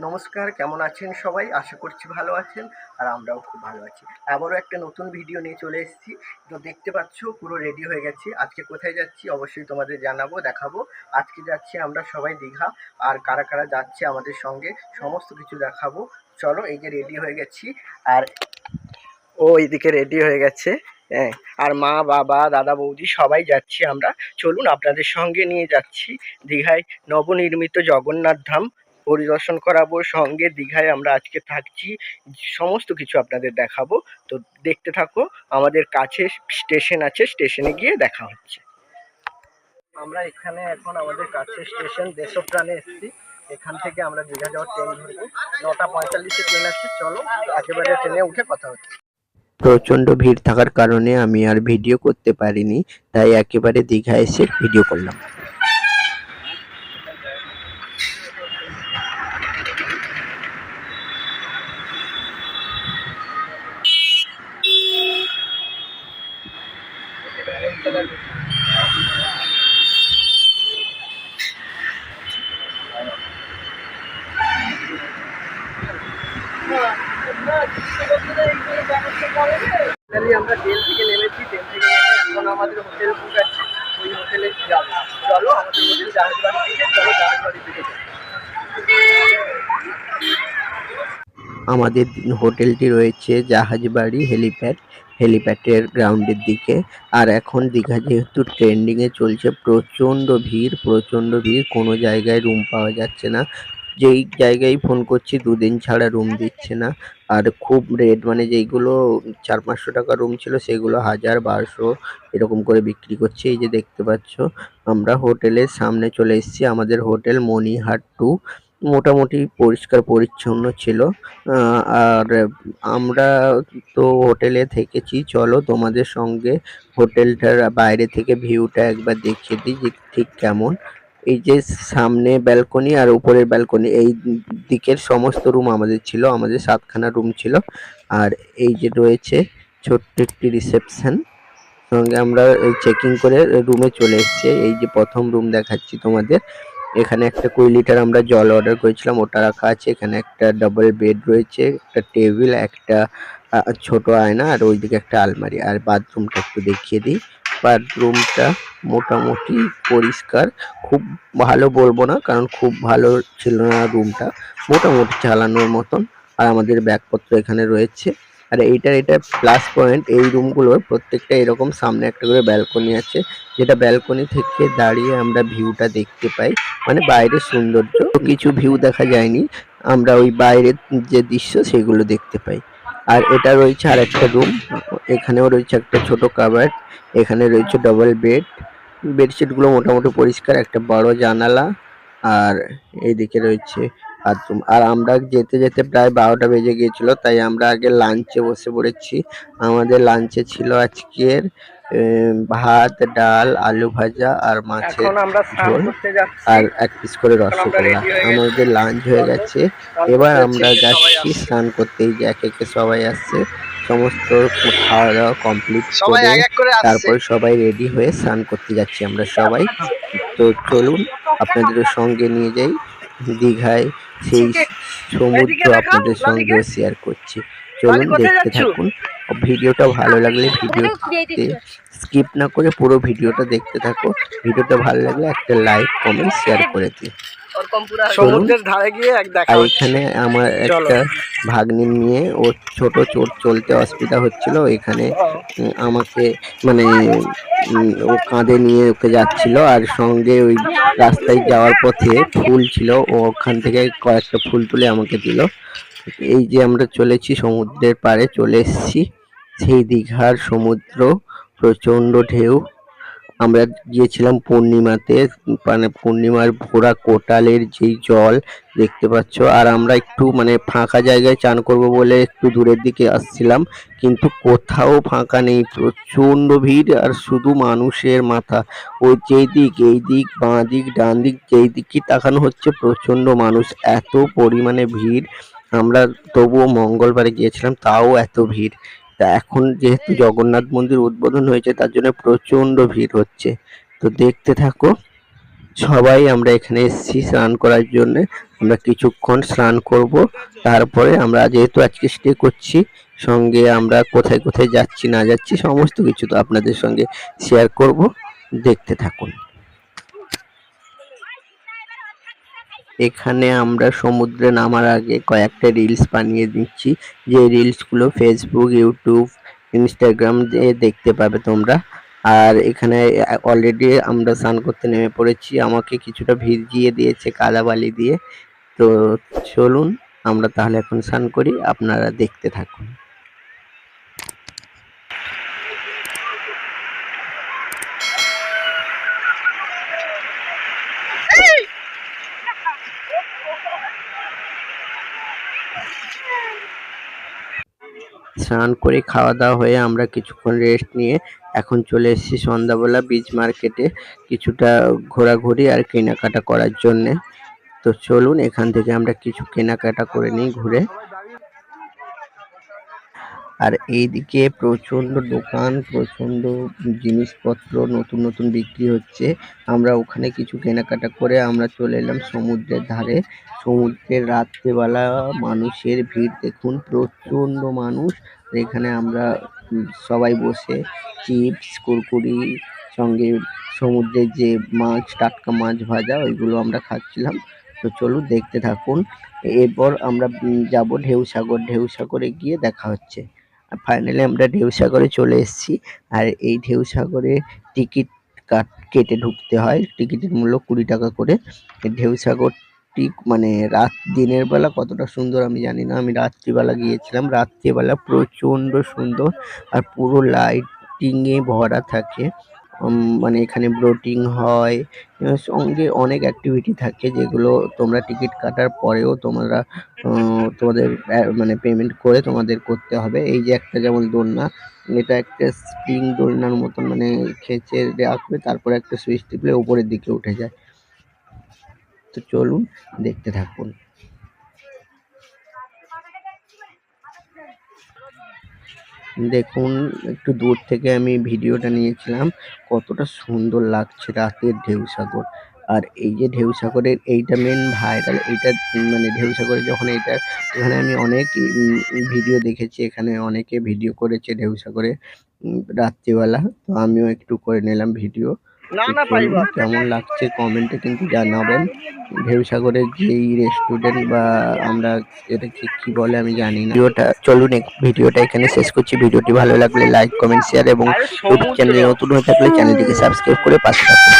নমস্কার, কেমন আছেন সবাই? আশা করছি ভালো আছেন আর আমরাও খুব ভালো আছি। আবারও একটা নতুন ভিডিও নিয়ে চলে এসেছি। তো দেখতে পাচ্ছ পুরো রেডি হয়ে গেছি। আজকে কোথায় যাচ্ছি অবশ্যই তোমাদের জানাবো, দেখাবো। আজকে যাচ্ছি আমরা সবাই দীঘা। আর কারা কারা যাচ্ছে আমাদের সঙ্গে সমস্ত কিছু দেখাবো। চলো, এই যে রেডি হয়ে গেছি। আর ও এইদিকে রেডি হয়ে গেছে। হ্যাঁ, আর মা, বাবা, দাদা, বৌদি সবাই যাচ্ছি আমরা। চলুন আপনাদের সঙ্গে নিয়ে যাচ্ছি দীঘায় নবনির্মিত জগন্নাথ ধাম পরিদর্শন করাবো। সঙ্গে দীঘায় আমরা আজকে থাকছি, সমস্ত কিছু আপনাদের দেখাবো। তো দেখতে থাকো। আমাদের কাছে স্টেশন আছে, স্টেশনে গিয়ে দেখা হচ্ছে। আমরা এখানে এখন আমাদের কাছে স্টেশন দেশপ্রাণে এসেছি। এখান থেকে আমরা দীঘা যাওয়ার ট্রেন ধরবো। 9:45-এ ট্রেন আছে। চলো একেবারে ট্রেনে উঠে কথা হচ্ছে। প্রচন্ড ভিড় থাকার কারণে আমি আর ভিডিও করতে পারিনি, তাই একেবারে দীঘা এসে ভিডিও করলাম। আমরা ট্রেন থেকে নেমেছি। ট্রেন থেকে নেমে এখন আমাদের হোটেল বুক আছে, ওই হোটেলে যাবো। চলো আমাদের হোটেল জাহাজবাড়ি থেকে, চলো জাহাজবাড়ি থেকে যাবো। আমাদের হোটেলটি রয়েছে জাহাজবাড়ি হেলিপ্যাডের গ্রাউন্ডের দিকে। আর এখন দীঘা যেহেতু ট্রেন্ডিংয়ে চলছে, প্রচণ্ড ভিড়, কোনো জায়গায় রুম পাওয়া যাচ্ছে না। যেই জায়গায় ফোন করছি 2 দিন ছাড়া রুম দিচ্ছে না। আর খুব রেট, মানে যেইগুলো 400-500 টাকা রুম ছিল সেগুলো 1000-1200 এরকম করে বিক্রি করছে। এই যে দেখতে পাচ্ছ, আমরা হোটেলের সামনে চলে এসেছি। আমাদের হোটেল মণিহাট 2 মোটামুটি পরিষ্কার পরিচ্ছন্ন ছিল। আর আমরা তো হোটেলে থেকেছি। চলো তোমাদের সঙ্গে হোটেলটার বাইরে থেকে ভিউটা একবার দেখিয়ে দিই যে ঠিক কেমন। এই যে সামনে ব্যালকনি আর উপরের ব্যালকনি, এই দিকের সমস্ত রুম আমাদের ছিল। আমাদের 7খানা রুম ছিল। আর এই যে রয়েছে ছোট্ট একটি রিসেপশন। সঙ্গে আমরা চেকিং করে রুমে চলে এসেছি। এই যে প্রথম রুম দেখাচ্ছি তোমাদের। এখানে একটা 20 লিটার আমরা জল অর্ডার করেছিলাম, ওটা রাখা আছে। এখানে একটা ডাবল বেড রয়েছে, একটা টেবিল, একটা ছোট আয়না, আর ওইদিকে একটা আলমারি। আর বাথরুমটা একটু দেখিয়ে দিই। বাথরুমটা মোটামুটি পরিষ্কার, খুব ভালো বলবো না কারণ খুব ভালো ছিল না রুমটা, মোটামুটি চালানোর মতন। আর আমাদের ব্যাগপত্র এখানে রয়েছে। আর এটা প্লাস পয়েন্ট, এই রুমগুলোর প্রত্যেকটা এরকম সামনে একটা করে ব্যালকনি আছে, যেটা ব্যালকনি থেকে দাঁড়িয়ে আমরা ভিউটা দেখতে পাই। মানে বাইরের সৌন্দর্য, কিছু ভিউ দেখা যায়নি, আমরা ওই বাইরের যে দৃশ্য সেগুলো দেখতে পাই। আর এটা রয়েছে আর একটা রুম, এখানেও রয়েছে একটা ছোট কাবার্ড, এখানে রয়েছে ডবল বেড। বেডশিটগুলো মোটামুটি পরিষ্কার, একটা বড় জানালা, আর এইদিকে রয়েছে বাথরুম। আর আমরা যেতে যেতে প্রায় 12টা বেজে গিয়েছিল, তাই আমরা আগে লাঞ্চে বসে পড়েছি। আমাদের লাঞ্চে ছিল আজকের ভাত, ডাল, আলু ভাজা আর মাছের ঝোল, আর 1 পিস করে রসগোল্লা। আমাদের লাঞ্চ হয়ে গেছে, এবার আমরা যাচ্ছি স্নান করতে। এই যে একে একে সবাই আসছে, সমস্ত খাওয়া দাওয়া কমপ্লিট করে তারপর সবাই রেডি হয়ে স্নান করতে যাচ্ছি আমরা সবাই। তো চলুন আপনাদের সঙ্গে নিয়ে যাই দীঘায়, সেই সমুদ্র আপনাদের সঙ্গে শেয়ার করছি। চলুন দেখতে থাকুন। ভিডিওটা ভালো লাগলে ভিডিওতে স্কিপ না করে পুরো ভিডিওটা দেখতে থাকো। ভিডিওটা ভালো লাগলে একটা লাইক, কমেন্ট, শেয়ার করে দিও। সমুদ্রের ধারে গিয়ে আর এখানে আমার একটা ভাগ্নি নিয়ে, ও ছোট চলতে অসুবিধা হচ্ছিল, এখানে আমাকে মানে ও কাঁধে নিয়ে ওকে যাচ্ছিল। আর সঙ্গে ওই রাস্তায় যাওয়ার পথে ফুল ছিল, ও ওখান থেকে কয়েকটা ফুল তুলে আমাকে দিল। এই যে আমরা চলেছি সমুদ্রের পাড়ে, চলে এসেছি সেই দীঘার সমুদ্র, প্রচন্ড ঢেউ। আমরা গিয়েছিলাম পূর্ণিমাতে, মানে পূর্ণিমার ভোরা কোটালের যেই জল দেখতে পাচ্ছ। আর আমরা একটু মানে ফাঁকা জায়গায় চান করব বলে একটু দূরের দিকে আসছিলাম, কিন্তু কোথাও ফাঁকা নেই, প্রচন্ড ভিড় আর শুধু মানুষের মাথা। ওই যেই দিক, এই দিক, বাঁ দিক, ডান দিক, যেই দিকই তাকানো হচ্ছে প্রচন্ড মানুষ, এত পরিমাণে ভিড়। আমরা তবুও মঙ্গলবারে গিয়েছিলাম, তাও এত ভিড়। তা এখন যেহেতু জগন্নাথ মন্দির উদ্বোধন হয়েছে, তার জন্য প্রচন্ড ভিড় হচ্ছে। তো দেখতে থাকো, সবাই আমরা এখানে এসেছি স্নান করার জন্য। আমরা কিছুক্ষণ স্নান করব, তারপরে আমরা যেহেতু আজকে স্টে করছি, সঙ্গে আমরা কোথায় কোথায় যাচ্ছি না যাচ্ছি সমস্ত কিছু তো আপনাদের সঙ্গে শেয়ার করব, দেখতে থাকুন। এখানে আমরা সমুদ্রে নামার আগে কয়েকটা রিলস বানিয়ে দিচ্ছি, যে রিলসগুলো ফেসবুক, ইউটিউব, ইনস্টাগ্রাম দিয়ে দেখতে পাবে তোমরা। আর এখানে অলরেডি আমরা স্নান করতে নেমে পড়েছি, আমাকে কিছুটা ভিজিয়ে দিয়েছে কাদা বালি দিয়ে। তো চলুন আমরা তাহলে এখন স্নান করি, আপনারা দেখতে থাকুন। স্নান করে খাওয়া দাওয়া হয়ে আমরা কিছুক্ষণ রেস্ট নিয়ে এখন চলে এসেছি সন্ধ্যাবেলা বিচ মার্কেটে কিছুটা ঘোরাঘুরি আর কেনাকাটা করার জন্যে। তো চলুন এখান থেকে আমরা কিছু কেনাকাটা করে নিই ঘুরে। আর এইদিকে প্রচন্ড দোকান, প্রচন্ড জিনিসপত্র নতুন নতুন বিক্রি হচ্ছে। আমরা ওখানে কিছু কেনাকাটা করে আমরা চলে এলাম সমুদ্রের ধারে। সমুদ্রের রাত্রেবেলা মানুষের ভিড় দেখুন, প্রচন্ড মানুষ। এখানে আমরা সবাই বসে চিপস, কুরকুরি, সঙ্গে সমুদ্রের যে মাছ, টাটকা মাছ ভাজা, ওইগুলো আমরা খাচ্ছিলাম। তো চলুন দেখতে থাকুন। এরপর আমরা যাব ঢেউসাগর। ঢেউসাগরে গিয়ে দেখা হচ্ছে। ফাইনালি আমরা ঢেউসাগরে চলে এসেছি। আর এই ঢেউসাগরে টিকিট কেটে ঢুকতে হয়। টিকিটের মূল্য 20 টাকা করে। এই ঢেউসাগরটি মানে দিনের বেলা কতটা সুন্দর আমি জানি না, আমি রাত্রিবেলা গিয়েছিলাম। রাত্রিবেলা প্রচন্ড সুন্দর আর পুরো লাইটিং এ ভরা থাকে। মানে এখানে বোটিং হয়, সঙ্গে অনেক অ্যাক্টিভিটি থাকে যেগুলো তোমরা টিকিট কাটার পরেও তোমরা তোমাদের মানে পেমেন্ট করে তোমাদের করতে হবে। এই যে একটা যেমন দোলনা, এটা একটা স্প্রিং দোলনার মতন, মানে খেঁচে রাখবে, তারপরে একটা সুইচ টিপলে উপরের দিকে উঠে যায়। তো চলুন দেখতে থাকুন। দেখুন একটু দূর থেকে আমি ভিডিওটা নিয়েছিলাম, কতটা সুন্দর লাগছে রাতের ঢেউসাগর। আর এই যে ঢেউসাগরের এইটা মেন ভাইরাল, এইটা মানে ঢেউসাগরে যখন এইটা, এখানে আমি অনেক ভিডিও দেখেছি, এখানে অনেকে ভিডিও করেছে ঢেউসাগরে রাত্রিবেলা। তো আমিও একটু করে নিলাম ভিডিও। চলুন কেমন লাগছে কমেন্টে কিন্তু জানাবেন। ঢেউসাগরের যেই রেস্টুরেন্ট বা আমরা এটাকে কি বলে আমি জানি না। চলুন ভিডিওটা এখানে শেষ করছি। ভিডিওটি ভালো লাগলে লাইক, কমেন্ট, শেয়ার এবং ইউটিউব চ্যানেলে নতুন হয়ে থাকলে চ্যানেলটিকে সাবস্ক্রাইব করে পাশে থাকুন।